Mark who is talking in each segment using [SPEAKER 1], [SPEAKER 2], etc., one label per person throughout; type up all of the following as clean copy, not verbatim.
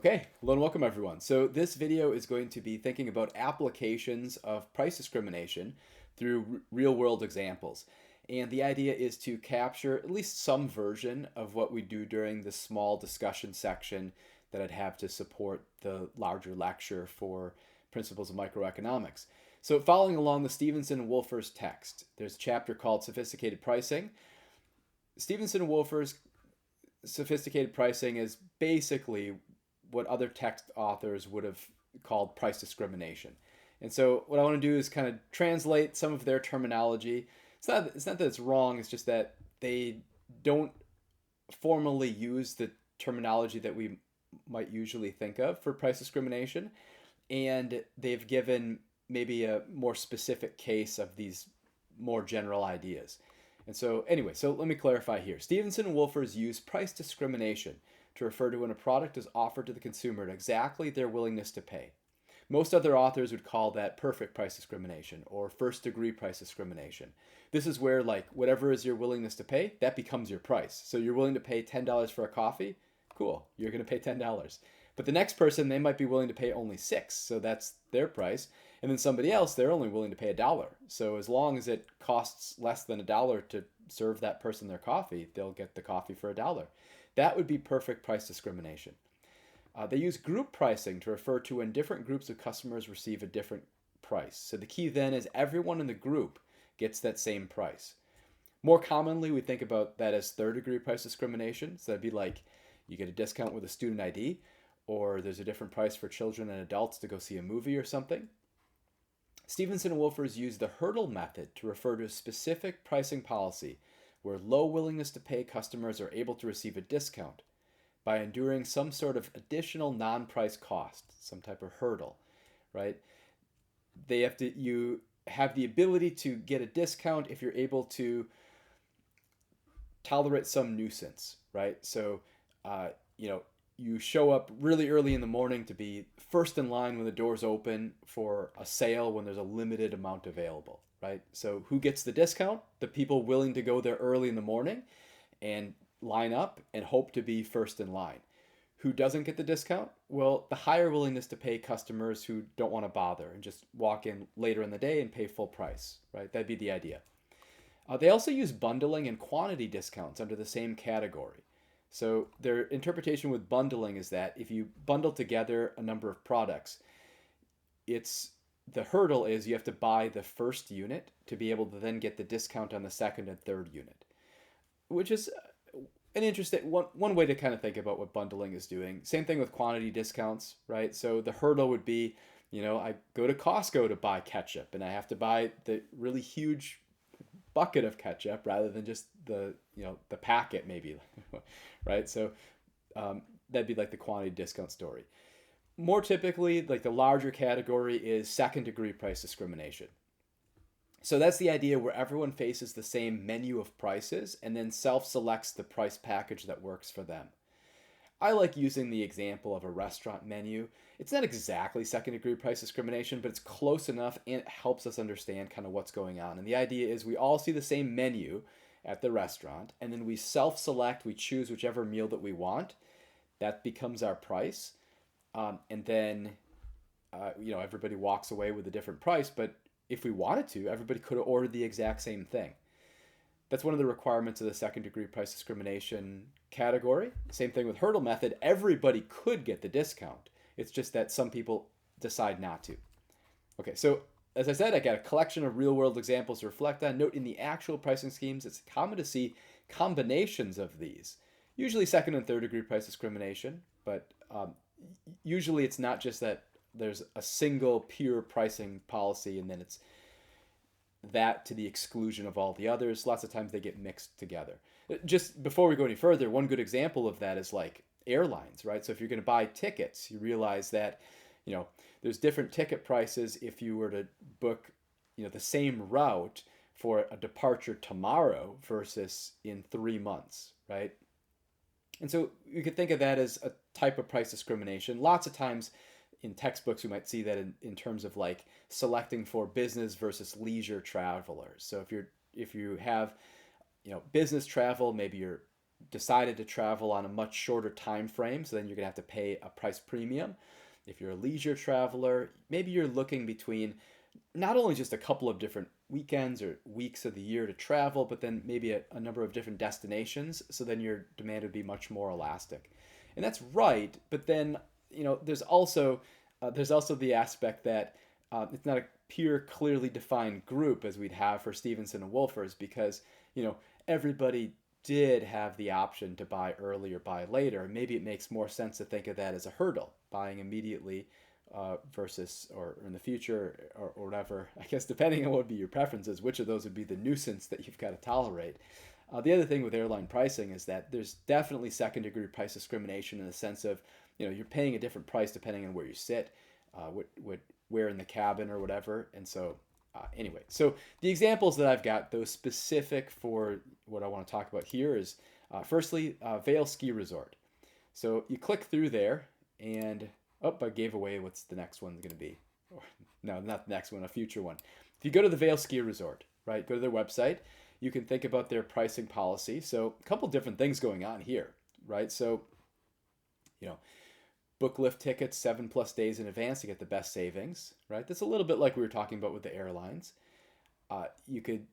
[SPEAKER 1] Okay, hello and welcome everyone. So this video is going to be thinking about applications of price discrimination through real world examples. And the idea is to capture at least some version of what we do during the small discussion section that I'd have to support the larger lecture for principles of microeconomics. So following along the Stevenson and Wolfer's text, there's a chapter called Sophisticated Pricing. Stevenson and Wolfer's sophisticated pricing is basically what other text authors would have called price discrimination. And so what I want to do is kind of translate some of their terminology. It's not that it's wrong, it's just that they don't formally use the terminology that we might usually think of for price discrimination, and they've given maybe a more specific case of these more general ideas. And so anyway, so let me clarify here. Stevenson and Wolfers use price discrimination to refer to when a product is offered to the consumer at exactly their willingness to pay. Most other authors would call that perfect price discrimination or first degree price discrimination. This is where, like, whatever is your willingness to pay, that becomes your price. So you're willing to pay $10 for a coffee? Cool, you're going to pay $10. But the next person, they might be willing to pay only $6, so that's their price. And then somebody else, they're only willing to pay $1. So as long as it costs less than $1 to serve that person their coffee, they'll get the coffee for $1. That would be perfect price discrimination. They use group pricing to refer to when different groups of customers receive a different price. So the key then is everyone in the group gets that same price. More commonly, we think about that as third degree price discrimination. So that'd be like you get a discount with a student ID, or there's a different price for children and adults to go see a movie or something. Stevenson and Wolfers use the hurdle method to refer to a specific pricing policy where low willingness to pay customers are able to receive a discount by enduring some sort of additional non-price cost, some type of hurdle, right? You have the ability to get a discount if you're able to tolerate some nuisance, right? So, you show up really early in the morning to be first in line when the doors open for a sale when there's a limited amount available, right? So who gets the discount? The people willing to go there early in the morning and line up and hope to be first in line. Who doesn't get the discount? Well, the higher willingness to pay customers who don't want to bother and just walk in later in the day and pay full price, right? That'd be the idea. They also use bundling and quantity discounts under the same category. So their interpretation with bundling is that if you bundle together a number of products, the hurdle is you have to buy the first unit to be able to then get the discount on the second and third unit, which is an interesting one way to kind of think about what bundling is doing. Same thing with quantity discounts, right? So the hurdle would be, I go to Costco to buy ketchup and I have to buy the really huge bucket of ketchup rather than just the packet maybe, right? So that'd be like the quantity discount story. More typically, like the larger category is second degree price discrimination. So that's the idea where everyone faces the same menu of prices and then self-selects the price package that works for them. I like using the example of a restaurant menu. It's not exactly second degree price discrimination, but it's close enough and it helps us understand kind of what's going on. And the idea is we all see the same menu at the restaurant, and then we self-select, we choose whichever meal that we want. That becomes our price. And then, everybody walks away with a different price, but if we wanted to, everybody could have ordered the exact same thing. That's one of the requirements of the second degree price discrimination category. Same thing with hurdle method. Everybody could get the discount. It's just that some people decide not to. Okay, so as I said, I got a collection of real world examples to reflect on. Note in the actual pricing schemes, it's common to see combinations of these. Usually second and third degree price discrimination, but usually it's not just that there's a single pure pricing policy and then it's that to the exclusion of all the others. Lots of times they get mixed together. Just before we go any further, one good example of that is like airlines, right? So if you're going to buy tickets, you realize that, there's different ticket prices if you were to book, the same route for a departure tomorrow versus in 3 months, right? And so you could think of that as a type of price discrimination. Lots of times in textbooks, we might see that in terms of like selecting for business versus leisure travelers. So if you have, business travel, maybe you're decided to travel on a much shorter time frame, so then you're going to have to pay a price premium. If you're a leisure traveler, maybe you're looking between not only just a couple of different weekends or weeks of the year to travel, but then maybe a number of different destinations. So then your demand would be much more elastic. And that's right. But then, there's also the aspect that it's not a pure, clearly defined group as we'd have for Stevenson and Wolfers, because, everybody did have the option to buy early or buy later. Maybe it makes more sense to think of that as a hurdle, buying immediately versus or in the future or whatever. I guess depending on what would be your preferences, which of those would be the nuisance that you've got to tolerate. The other thing with airline pricing is that there's definitely second degree price discrimination in the sense of, you're paying a different price depending on where you sit, where in the cabin or whatever. And so anyway, so the examples that I've got, those specific for what I want to talk about here is firstly, Vail Ski Resort. So you click through there and, I gave away what's the next one's going to be. Or, no, not the next one, a future one. If you go to the Vail Ski Resort, right, go to their website, you can think about their pricing policy. So a couple different things going on here, right? So, book lift tickets 7+ days in advance to get the best savings, right? That's a little bit like we were talking about with the airlines. You could,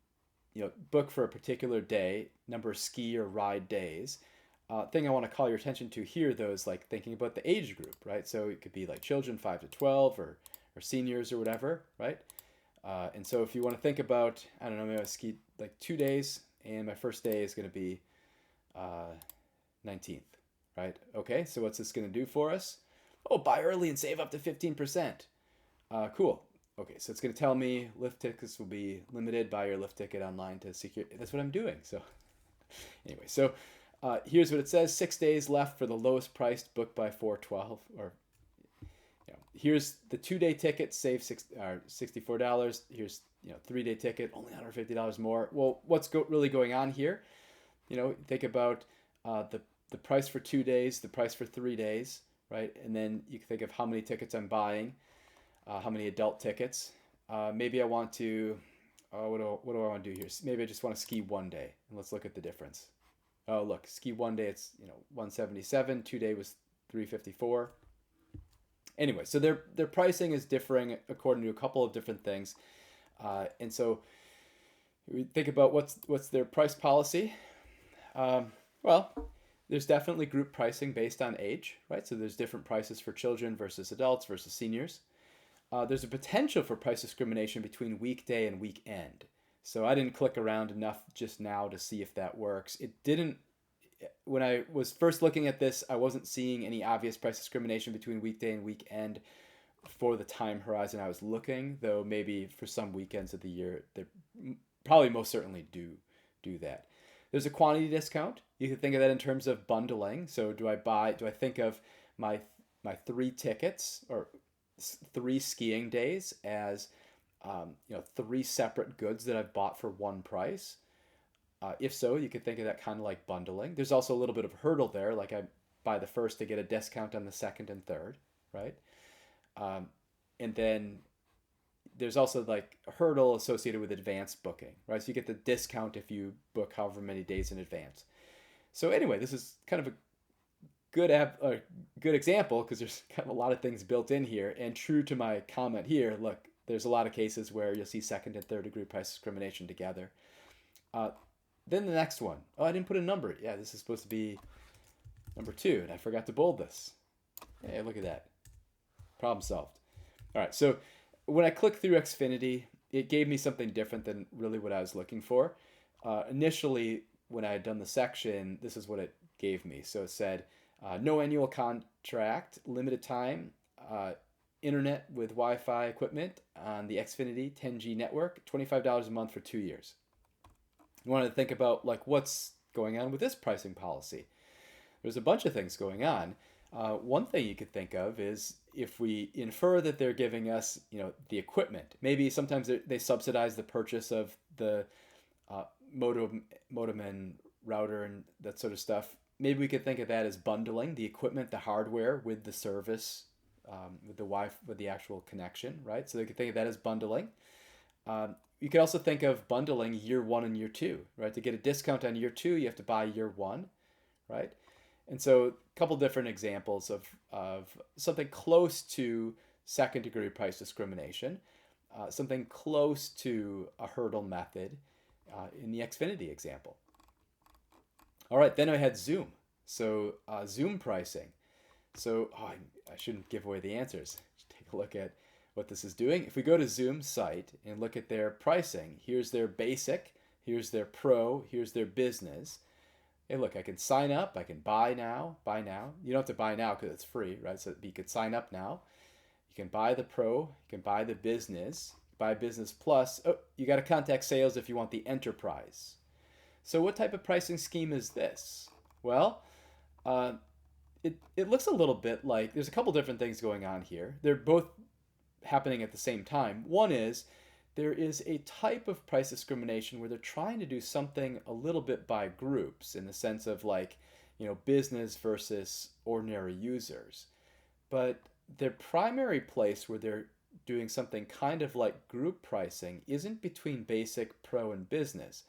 [SPEAKER 1] book for a particular day, number of ski or ride days. Thing I want to call your attention to here, though, is like thinking about the age group, right? So it could be like children 5 to 12 or seniors or whatever, right? And so if you want to think about, I don't know, maybe I skied like 2 days and my first day is going to be 19th, right? Okay, so what's this going to do for us? Oh, buy early and save up to 15%. Cool. Okay, so it's going to tell me lift tickets will be limited. Buy your lift ticket online to secure. That's what I'm doing. So anyway, so here's what it says. 6 days left for the lowest priced, book by 4/12. Or here's the 2-day ticket, save $64. Here's 3-day ticket, only $150 more. Well, what's really going on here? Think about the price for 2 days, the price for 3 days, right? And then you can think of how many tickets I'm buying, how many adult tickets. Maybe I want to, what do I want to do here? Maybe I just want to ski 1 day, and let's look at the difference. Oh, look, ski 1 day, it's 177. 2 day was 354. Anyway, so their pricing is differing according to a couple of different things, and so we think about what's their price policy. Well, there's definitely group pricing based on age, right? So there's different prices for children versus adults versus seniors. There's a potential for price discrimination between weekday and weekend. So I didn't click around enough just now to see if that works. It didn't. When I was first looking at this, I wasn't seeing any obvious price discrimination between weekday and weekend for the time horizon I was looking, though maybe for some weekends of the year, they probably most certainly do that. There's a quantity discount. You can think of that in terms of bundling. So do I think of my 3 tickets or 3 skiing days as 3 separate goods that I've bought for one price? If so, you could think of that kind of like bundling. There's also a little bit of a hurdle there, like I buy the first to get a discount on the second and third, right? And then there's also like a hurdle associated with advanced booking, right? So you get the discount if you book however many days in advance. So anyway, this is kind of a good example because there's kind of a lot of things built in here. And true to my comment here, look, there's a lot of cases where you'll see second and third degree price discrimination together. Then the next one. Oh, I didn't put a number. Yeah, this is supposed to be number 2, and I forgot to bold this. Hey, look at that. Problem solved. All right, so when I clicked through Xfinity, it gave me something different than really what I was looking for. Initially, when I had done the section, this is what it gave me. So it said, no annual contract, limited time, internet with Wi-Fi equipment on the Xfinity 10G network, $25 a month for 2 years. You want to think about like what's going on with this pricing policy. There's a bunch of things going on. One thing you could think of is if we infer that they're giving us, the equipment. Maybe sometimes they subsidize the purchase of the modem and router and that sort of stuff. Maybe we could think of that as bundling the equipment, the hardware with the service, with the Wi-Fi, with the actual connection, right? So they could think of that as bundling. You could also think of bundling year 1 and year 2, right? To get a discount on year 2, you have to buy year 1. right? And so a couple different examples of something close to second degree price discrimination, something close to a hurdle method in the Xfinity example. All right, then I had Zoom. So Zoom pricing. So I shouldn't give away the answers. Just take a look at what this is doing. If we go to Zoom's site and look at their pricing, here's their basic, here's their pro, here's their business. Hey, look, I can sign up, I can buy now, buy now. You don't have to buy now because it's free, right? So you could sign up now. You can buy the pro, you can buy the business, buy business plus. Oh, you got to contact sales if you want the enterprise. So what type of pricing scheme is this? Well, uh, it looks a little bit like there's a couple different things going on here. They're both happening at the same time. One is there is a type of price discrimination where they're trying to do something a little bit by groups in the sense of like, business versus ordinary users. But their primary place where they're doing something kind of like group pricing isn't between basic, pro, and business.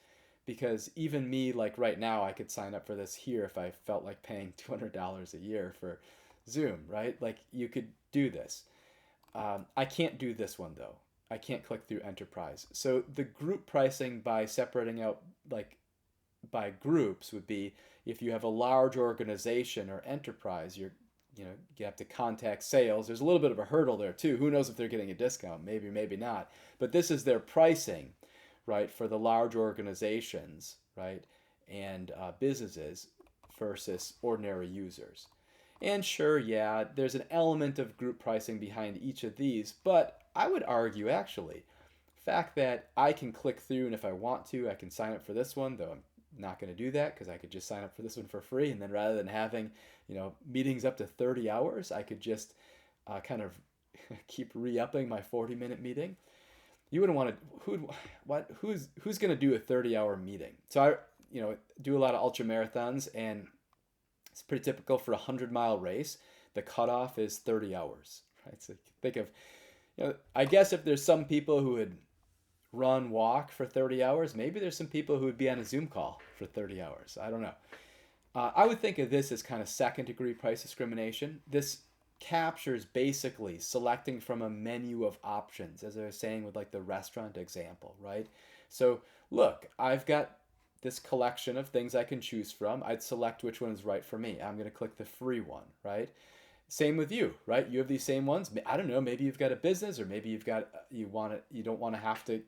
[SPEAKER 1] Because even me, like right now, I could sign up for this here if I felt like paying $200 a year for Zoom, right? Like you could do this. I can't do this one though. I can't click through enterprise. So the group pricing by separating out like by groups would be if you have a large organization or enterprise, you have to contact sales. There's a little bit of a hurdle there too. Who knows if they're getting a discount? Maybe, maybe not. But this is their pricing, right, for the large organizations, right, and businesses versus ordinary users. And sure, yeah, there's an element of group pricing behind each of these, but I would argue actually, the fact that I can click through and if I want to, I can sign up for this one, though I'm not going to do that because I could just sign up for this one for free, and then rather than having, meetings up to 30 hours, I could just kind of keep re-upping my 40-minute meeting. You wouldn't want to who's going to do a 30-hour meeting? So I do a lot of ultra marathons, and it's pretty typical for a 100-mile race. The cutoff is 30 hours, right? So think of, I guess if there's some people who would walk for 30 hours, maybe there's some people who would be on a Zoom call for 30 hours. I don't know. I would think of this as kind of second degree price discrimination. This captures basically selecting from a menu of options, as I was saying with like the restaurant example, right? So look, I've got this collection of things I can choose from. I'd select which one is right for me. I'm going to click the free one, right? Same with you, right? You have these same ones. I don't know, maybe you've got a business, or maybe you don't want to have to,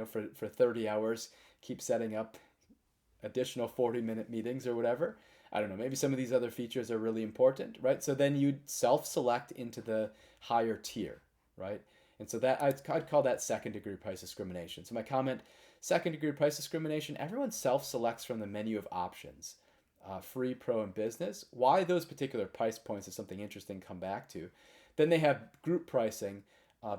[SPEAKER 1] for 30 hours keep setting up additional 40-minute meetings or whatever. I don't know, maybe some of these other features are really important, right? So then you'd self-select into the higher tier, right? And so that I'd call that second degree price discrimination. So my comment, second degree price discrimination, everyone self-selects from the menu of options, free, pro, and business. Why those particular price points is something interesting to come back to. Then they have group pricing,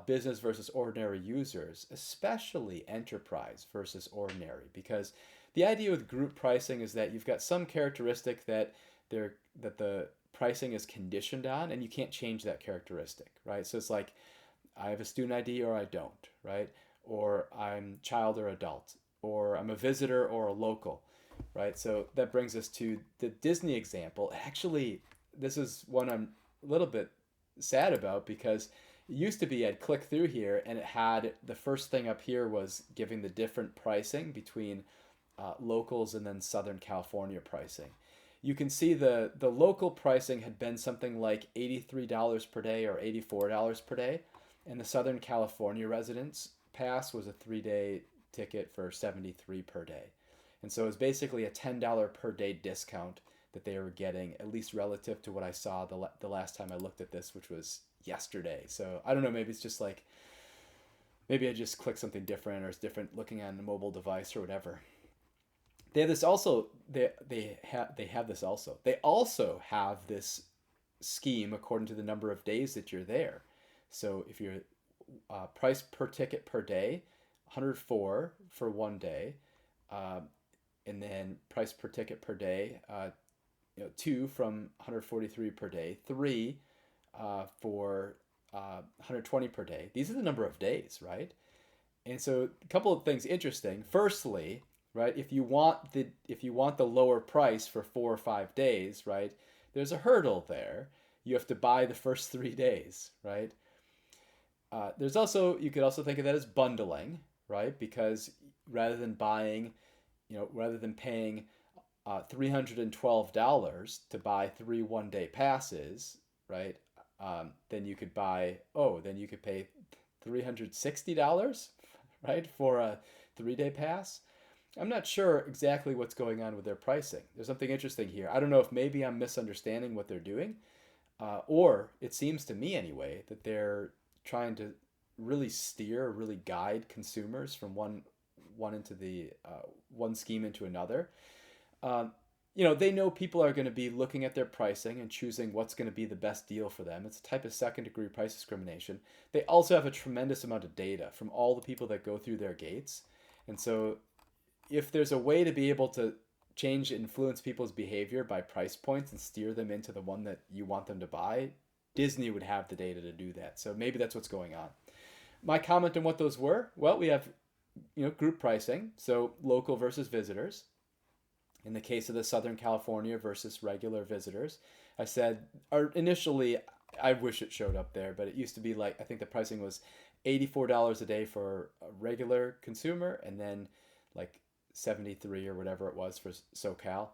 [SPEAKER 1] business versus ordinary users, especially enterprise versus ordinary, because the idea with group pricing is that you've got some characteristic that the pricing is conditioned on, and you can't change that characteristic, right? So it's like I have a student ID or I don't, right? Or I'm child or adult, or I'm a visitor or a local, right? So that brings us to the Disney example. Actually, this is one I'm a little bit sad about because it used to be I'd click through here and it had the first thing up here was giving the different pricing between locals and then Southern California pricing. You can see the local pricing had been something like $83 per day or $84 per day, and the Southern California residence pass was a 3-day ticket for $73 per day. And so it was basically a $10 per day discount that they were getting, at least relative to what I saw the last time I looked at this, which was yesterday. So I don't know, maybe it's just like, maybe I just clicked something different, or it's different looking on a mobile device or whatever. They have this also. They have this also. They also have this scheme according to the number of days that you're there. So if you're price per ticket per day, 104 for 1 day, and then price per ticket per day, 2 from 143 per day, 3 for 120 per day. These are the number of days, right? And so a couple of things interesting. Firstly, right? If you want the lower price for 4 or 5 days, right? There's a hurdle there. You have to buy the first 3 days, right? There's also You could also think of that as bundling, right? Because rather than buying, rather than paying $312 to buy 3 1-day passes, right? Then you could pay $360, right, for a 3-day pass. I'm not sure exactly what's going on with their pricing. There's something interesting here. I don't know if maybe I'm misunderstanding what they're doing, or it seems to me anyway that they're trying to really guide consumers from one scheme into another. Um, they know people are going to be looking at their pricing and choosing what's going to be the best deal for them. It's a type of second-degree price discrimination. They also have a tremendous amount of data from all the people that go through their gates. And so if there's a way to be able to influence people's behavior by price points and steer them into the one that you want them to buy, Disney would have the data to do that. So maybe that's what's going on. My comment on what those were, well, we have group pricing, so local versus visitors. In the case of the Southern California versus regular visitors, I said, or initially, I wish it showed up there, but it used to be like, I think the pricing was $84 a day for a regular consumer, and then like 73 or whatever it was for SoCal.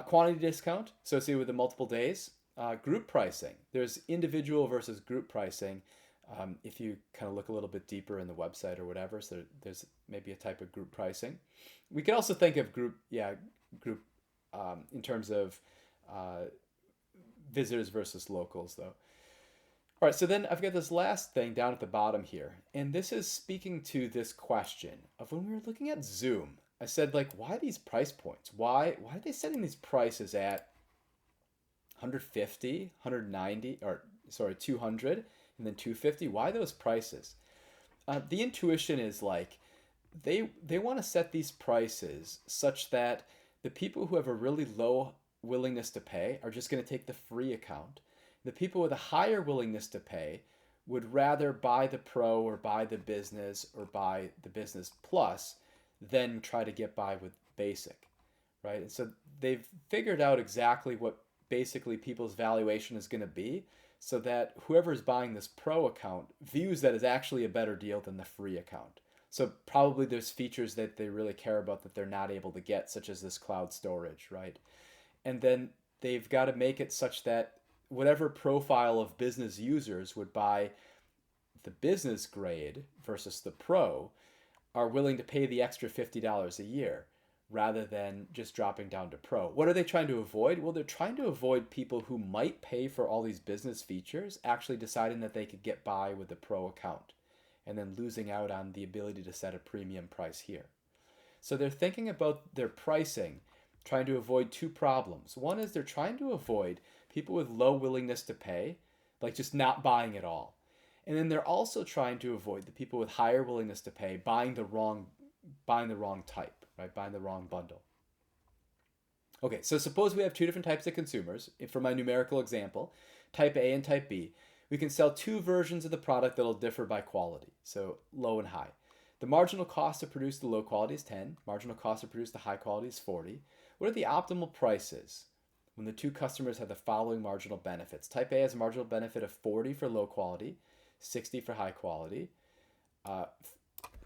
[SPEAKER 1] Quantity discount associated with the multiple days. Group pricing. There's individual versus group pricing. If you kind of look a little bit deeper in the website or whatever, so there's maybe a type of group pricing. We could also think of group in terms of visitors versus locals, though. All right, so then I've got this last thing down at the bottom here, and this is speaking to this question of when we were looking at Zoom. I said, like, why these price points? Why are they setting these prices at 150, 190, or sorry, 200, and then 250? Why those prices? The intuition is like they want to set these prices such that the people who have a really low willingness to pay are just going to take the free account. The people with a higher willingness to pay would rather buy the Pro or buy the Business or buy the Business Plus than try to get by with Basic, right? And so they've figured out exactly what basically people's valuation is going to be, so that whoever's buying this Pro account views that as actually a better deal than the free account. So probably there's features that they really care about that they're not able to get, such as this cloud storage, right? And then they've got to make it such that whatever profile of business users would buy the business grade versus the Pro are willing to pay the extra $50 a year rather than just dropping down to Pro. What are they trying to avoid? Well, they're trying to avoid people who might pay for all these business features actually deciding that they could get by with the Pro account and then losing out on the ability to set a premium price here. So they're thinking about their pricing, trying to avoid two problems. One is they're trying to avoid people with low willingness to pay, like just not buying at all. And then they're also trying to avoid the people with higher willingness to pay buying the wrong type, right? Buying the wrong bundle. Okay, so suppose we have two different types of consumers. For my numerical example, type A and type B, we can sell two versions of the product that'll differ by quality, so low and high. The marginal cost to produce the low quality is 10. Marginal cost to produce the high quality is 40. What are the optimal prices when the two customers have the following marginal benefits? Type A has a marginal benefit of 40 for low quality, 60 for high quality.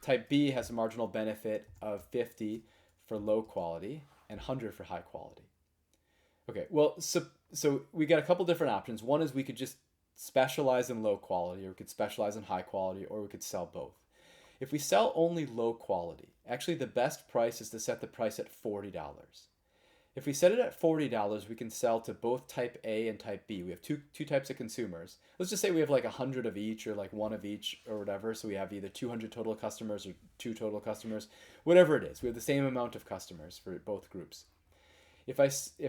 [SPEAKER 1] Type B has a marginal benefit of 50 for low quality and 100 for high quality. Okay, well, so we got a couple different options. One is we could just specialize in low quality, or we could specialize in high quality, or we could sell both. If we sell only low quality, actually the best price is to set the price at $40. If we set it at $40, we can sell to both type A and type B. We have two types of consumers. Let's just say we have like 100 of each or like one of each or whatever. So we have either 200 total customers or 2 total customers, whatever it is. We have the same amount of customers for both groups. If I set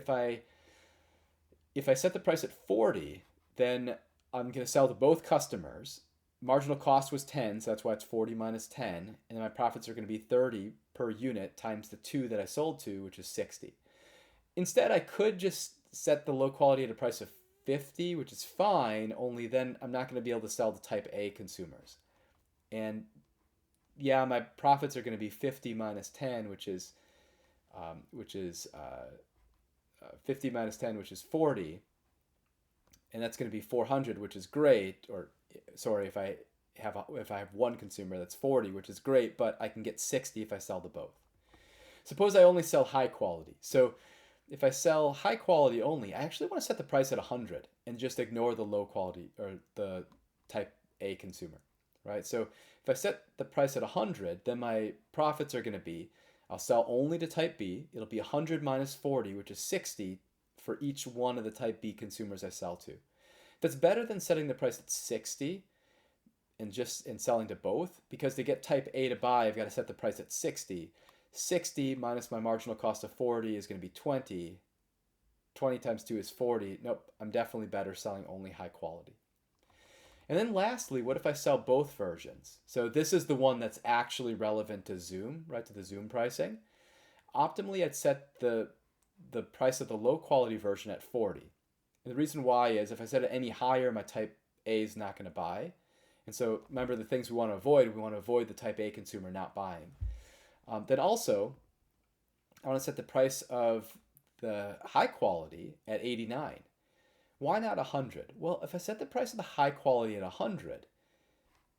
[SPEAKER 1] the price at 40, then I'm going to sell to both customers. Marginal cost was 10, so that's why it's 40 minus 10. And then my profits are going to be 30 per unit times the 2 that I sold to, which is 60. Instead, I could just set the low quality at a price of 50, which is fine, only then I'm not going to be able to sell to type A consumers. And yeah, my profits are going to be 50 minus 10, which is which is 50 minus 10, which is 40. And that's going to be 400, which is great. Or sorry, if I have one consumer, that's 40, which is great, but I can get 60 if I sell to both. Suppose I only sell high quality. So if I sell high quality only, I actually want to set the price at 100 and just ignore the low quality or the type A consumer, right? So if I set the price at 100, then my profits are going to be, I'll sell only to type B. It'll be 100 minus 40, which is 60 for each one of the type B consumers I sell to. That's better than setting the price at 60 and selling to both, because to get type A to buy, I've got to set the price at 60. 60 minus my marginal cost of 40 is going to be 20. 20 times 2 is 40. Nope, I'm definitely better selling only high quality. And then lastly, what if I sell both versions? So this is the one that's actually relevant to Zoom, right, to the Zoom pricing. Optimally, I'd set the price of the low quality version at 40. And the reason why is if I set it any higher, my type A is not going to buy. And so remember the things we want to avoid the type A consumer not buying. Then also, I want to set the price of the high quality at 89. Why not 100? Well, if I set the price of the high quality at 100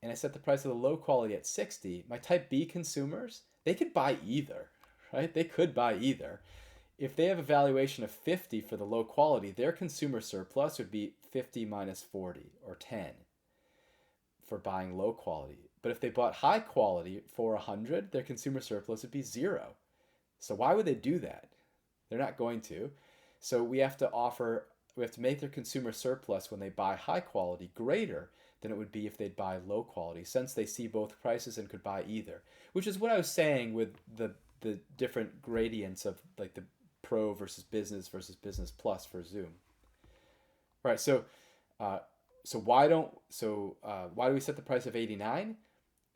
[SPEAKER 1] and I set the price of the low quality at 60, my type B consumers, they could buy either, right? They could buy either. If they have a valuation of 50 for the low quality, their consumer surplus would be 50 minus 40, or 10, for buying low quality. But if they bought high quality for 100, their consumer surplus would be 0. So why would they do that? They're not going to. So we have to make their consumer surplus when they buy high quality greater than it would be if they'd buy low quality, since they see both prices and could buy either. Which is what I was saying with the different gradients of like the Pro versus Business Plus for Zoom. All right, so why do we set the price of 89?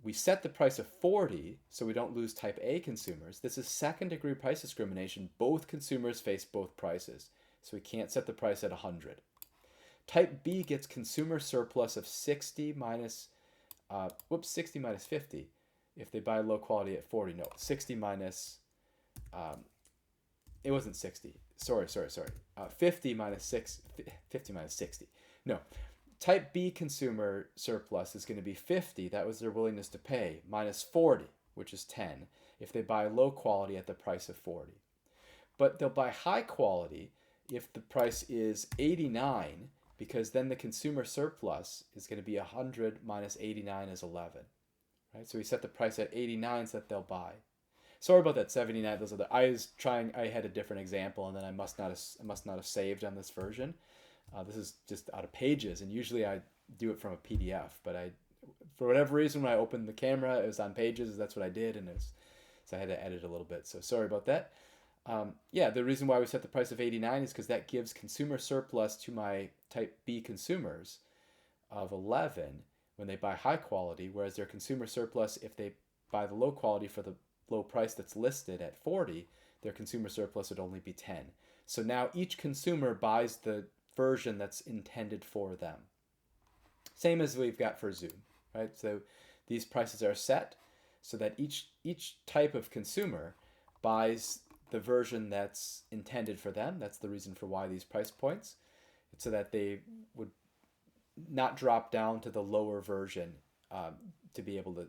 [SPEAKER 1] We set the price of 40 so we don't lose type A consumers. This is second degree price discrimination. Both consumers face both prices, so we can't set the price at 100. Type B gets consumer surplus of 60 minus 50 if they buy low quality at 40. No, 60 minus, it wasn't 60. Sorry. 50 minus 60. No. Type B consumer surplus is going to be 50, that was their willingness to pay, minus 40, which is 10, if they buy low quality at the price of 40. But they'll buy high quality if the price is 89, because then the consumer surplus is going to be 100 minus 89 is 11. Right? So we set the price at 89 so that they'll buy. Sorry about that 79. I had a different example, and then I must not have saved on this version. This is just out of Pages, and usually I do it from a PDF, but for whatever reason, when I opened the camera, it was on Pages. That's what I did, so I had to edit a little bit. So sorry about that. The reason why we set the price of 89 is because that gives consumer surplus to my type B consumers of 11 when they buy high quality, whereas their consumer surplus, if they buy the low quality for the low price that's listed at 40, their consumer surplus would only be 10. So now each consumer buys the version that's intended for them. Same as we've got for Zoom, right? So these prices are set so that each type of consumer buys the version that's intended for them. That's the reason for why these price points, so that they would not drop down to the lower version to be able to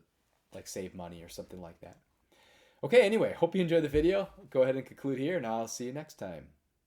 [SPEAKER 1] like save money or something like that. Okay, anyway, hope you enjoyed the video. Go ahead and conclude here, and I'll see you next time.